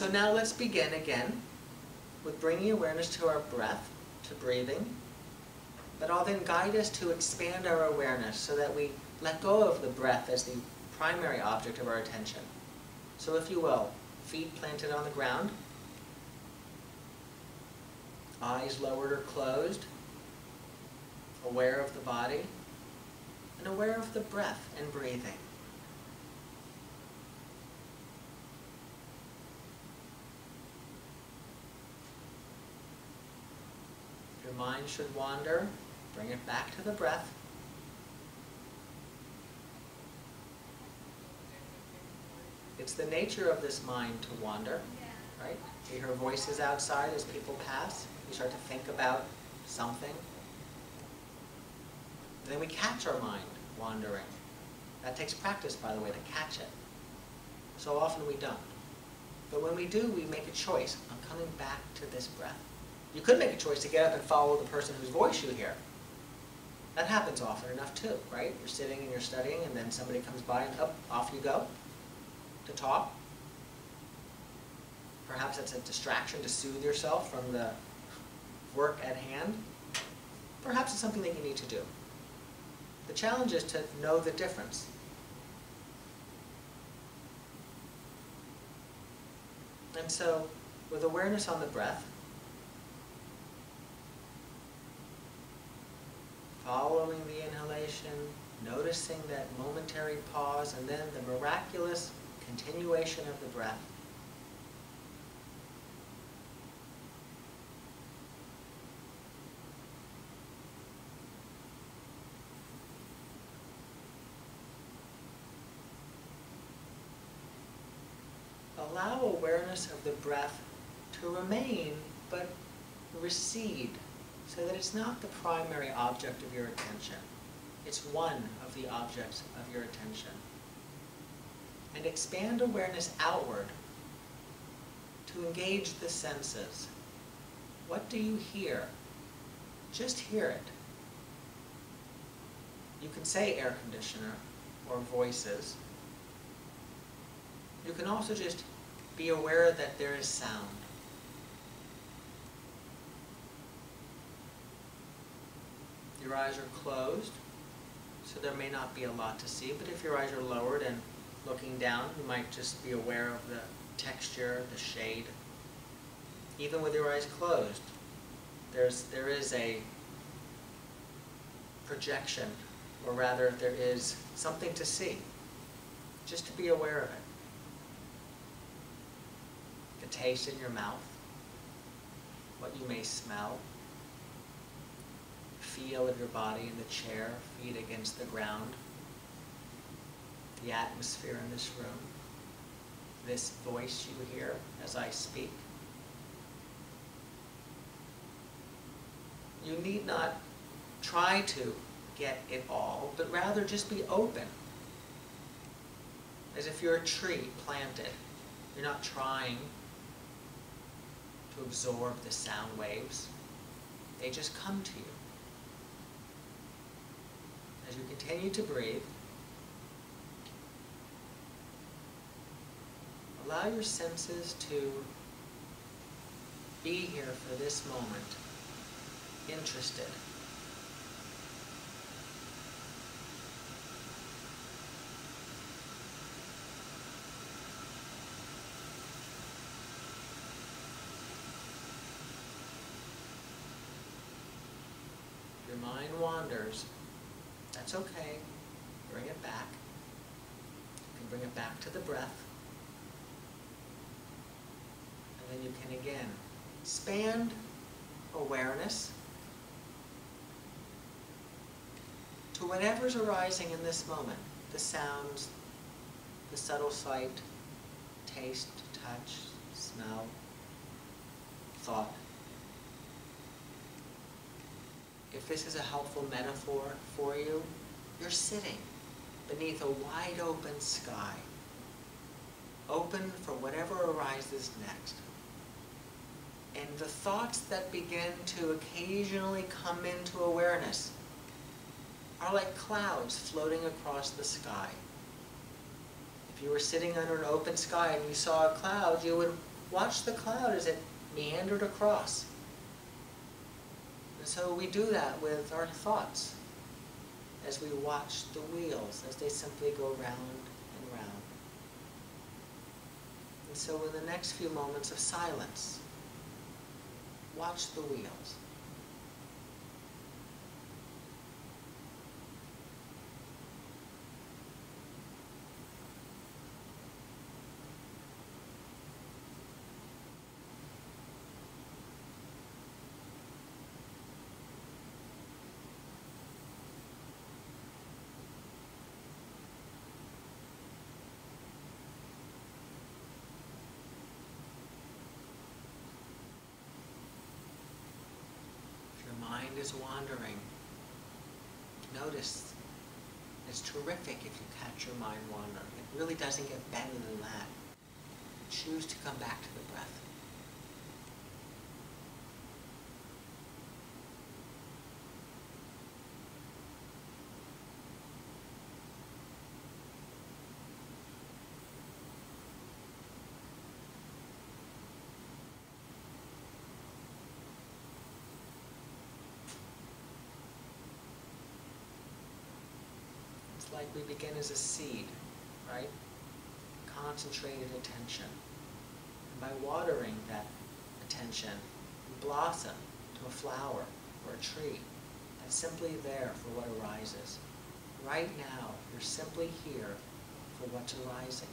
So now let's begin again with bringing awareness to our breath, to breathing. But I'll then guide us to expand our awareness so that we let go of the breath as the primary object of our attention. So if you will, feet planted on the ground, eyes lowered or closed, aware of the body, and aware of the breath and breathing. If your mind should wander, bring it back to the breath. It's the nature of this mind to wander, right? You hear voices outside as people pass. You start to think about something. And then we catch our mind wandering. That takes practice, by the way, to catch it. So often we don't. But when we do, we make a choice. I'm coming back to this breath. You could make a choice to get up and follow the person whose voice you hear. That happens often enough too, right? You're sitting and you're studying, and then somebody comes by and off you go to talk. Perhaps it's a distraction to soothe yourself from the work at hand. Perhaps it's something that you need to do. The challenge is to know the difference. And so, with awareness on the breath, following the inhalation, noticing that momentary pause, and then the miraculous continuation of the breath. Allow awareness of the breath to remain, but recede, so that it's not the primary object of your attention. It's one of the objects of your attention. And expand awareness outward to engage the senses. What do you hear? Just hear it. You can say air conditioner or voices. You can also just be aware that there is sound. Your eyes are closed, so there may not be a lot to see, but if your eyes are lowered and looking down, you might just be aware of the texture, the shade. Even with your eyes closed, there is a projection, or rather there is something to see, just to be aware of it. The taste in your mouth, what you may smell, feel of your body in the chair, feet against the ground, the atmosphere in this room, this voice you hear as I speak. You need not try to get it all, but rather just be open. As if you're a tree planted. You're not trying to absorb the sound waves. They just come to you. As you continue to breathe, allow your senses to be here for this moment, interested. If your mind wanders, that's okay. Bring it back. You can bring it back to the breath. And then you can again expand awareness to whatever's arising in this moment. The sounds, the subtle sight, taste, touch, smell, thought. If this is a helpful metaphor for you, you're sitting beneath a wide open sky, open for whatever arises next. And the thoughts that begin to occasionally come into awareness are like clouds floating across the sky. If you were sitting under an open sky and you saw a cloud, you would watch the cloud as it meandered across. And so we do that with our thoughts, as we watch the wheels, as they simply go round and round. And so in the next few moments of silence, watch the wheels. Mind is wandering. Notice. It's terrific if you catch your mind wandering. It really doesn't get better than that. Choose to come back to the breath. Like we begin as a seed, right? Concentrated attention. And by watering that attention, we blossom to a flower or a tree that's simply there for what arises. Right now, you're simply here for what's arising.